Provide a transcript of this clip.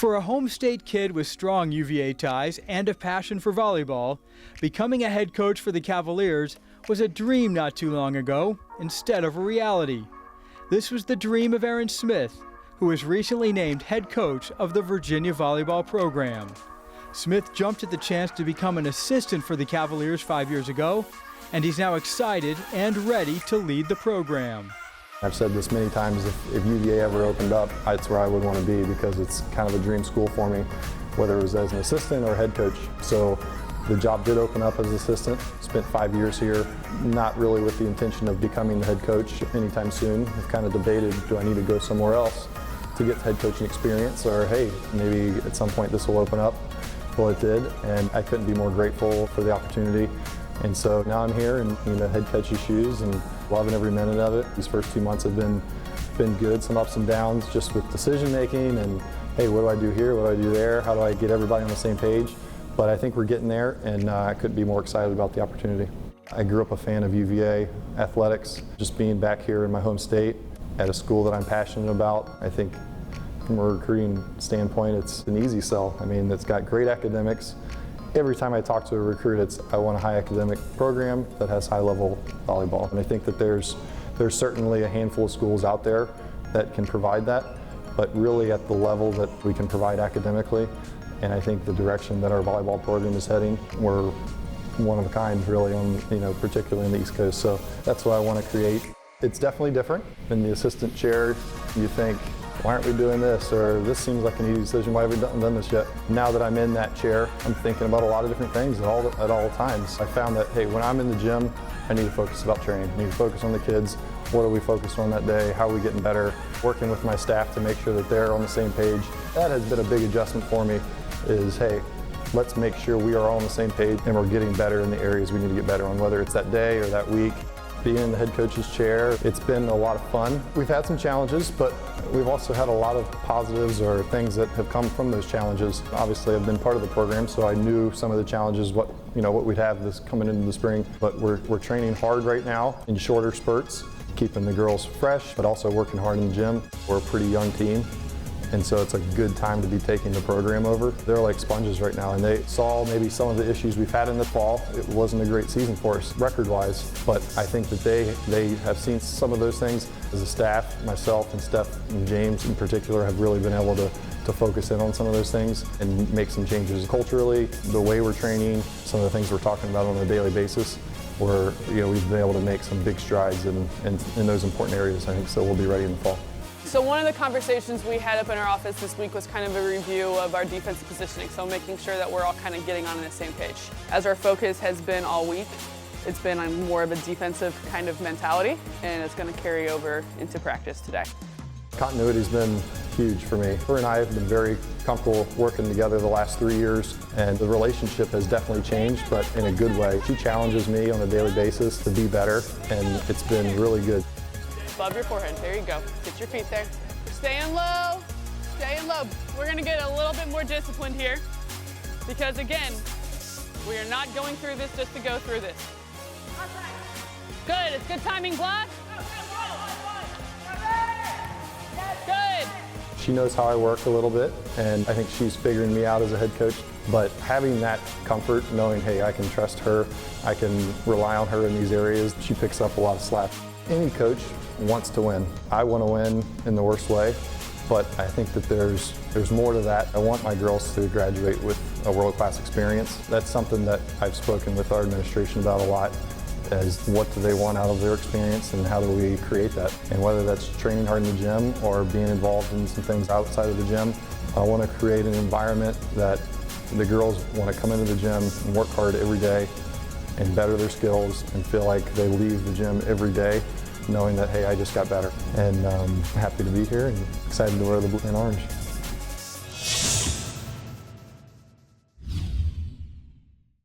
For a home state kid with strong UVA ties and a passion for volleyball, becoming a head coach for the Cavaliers was a dream not too long ago instead of a reality. This was the dream of Aaron Smith, who was recently named head coach of the Virginia Volleyball program. Smith jumped at the chance to become an assistant for the Cavaliers 5 years ago, and he's now excited and ready to lead the program. I've said this many times, if UVA ever opened up, that's where I would want to be because it's kind of a dream school for me, whether it was as an assistant or head coach. So the job did open up as an assistant, spent 5 years here, not really with the intention of becoming the head coach anytime soon. I've kind of debated, do I need to go somewhere else to get head coaching experience, or hey, maybe at some point this will open up. Well, it did, and I couldn't be more grateful for the opportunity. And so now I'm here in the head coach's shoes and loving every minute of it. These first 2 months have been good, some ups and downs just with decision making and hey, what do I do here, what do I do there, how do I get everybody on the same page? But I think we're getting there, and I couldn't be more excited about the opportunity. I grew up a fan of UVA athletics, just being back here in my home state at a school that I'm passionate about. I think from a recruiting standpoint, it's an easy sell. I mean, it's got great academics. Every time I talk to a recruit, it's I want a high academic program that has high level volleyball. And I think that there's certainly a handful of schools out there that can provide that, but really at the level that we can provide academically. And I think the direction that our volleyball program is heading, we're one of a kind really on, particularly in the East Coast. So that's what I want to create. It's definitely different. In the assistant chair, you think, why aren't we doing this? Or this seems like an easy decision, why have we done this yet? Now that I'm in that chair, I'm thinking about a lot of different things at all times. I found that, hey, when I'm in the gym, I need to focus about training. I need to focus on the kids. What are we focused on that day? How are we getting better? Working with my staff to make sure that they're on the same page. That has been a big adjustment for me is, hey, let's make sure we are all on the same page and we're getting better in the areas we need to get better on, whether it's that day or that week. Being in the head coach's chair, it's been a lot of fun. We've had some challenges, but we've also had a lot of positives or things that have come from those challenges. Obviously, I've been part of the program, so I knew some of the challenges, what we'd have this coming into the spring. But we're training hard right now in shorter spurts, keeping the girls fresh, but also working hard in the gym. We're a pretty young team, and so it's a good time to be taking the program over. They're like sponges right now, and they saw maybe some of the issues we've had in the fall. It wasn't a great season for us record-wise, but I think that they have seen some of those things. As a staff, myself and Steph and James in particular have really been able to focus in on some of those things and make some changes culturally, the way we're training, some of the things we're talking about on a daily basis. We've been able to make some big strides in those important areas, I think, so we'll be ready in the fall. So one of the conversations we had up in our office this week was kind of a review of our defensive positioning, so making sure that we're all kind of getting on the same page. As our focus has been all week, it's been on more of a defensive kind of mentality, and it's going to carry over into practice today. Continuity's been huge for me. Her and I have been very comfortable working together the last 3 years, and the relationship has definitely changed, but in a good way. She challenges me on a daily basis to be better, and it's been really good. Above your forehead, there you go. Get your feet there. Staying low, staying low. We're gonna get a little bit more disciplined here because again, we are not going through this just to go through this. Good, it's good timing block. Good. She knows how I work a little bit, and I think she's figuring me out as a head coach. But having that comfort, knowing, hey, I can trust her, I can rely on her in these areas, she picks up a lot of slack. Any coach wants to win. I want to win in the worst way, but I think that there's more to that. I want my girls to graduate with a world-class experience. That's something that I've spoken with our administration about a lot, as what do they want out of their experience and how do we create that? And whether that's training hard in the gym or being involved in some things outside of the gym, I want to create an environment that the girls want to come into the gym and work hard every day and better their skills and feel like they leave the gym every day knowing that, hey, I just got better. And I'm happy to be here and excited to wear the blue and orange.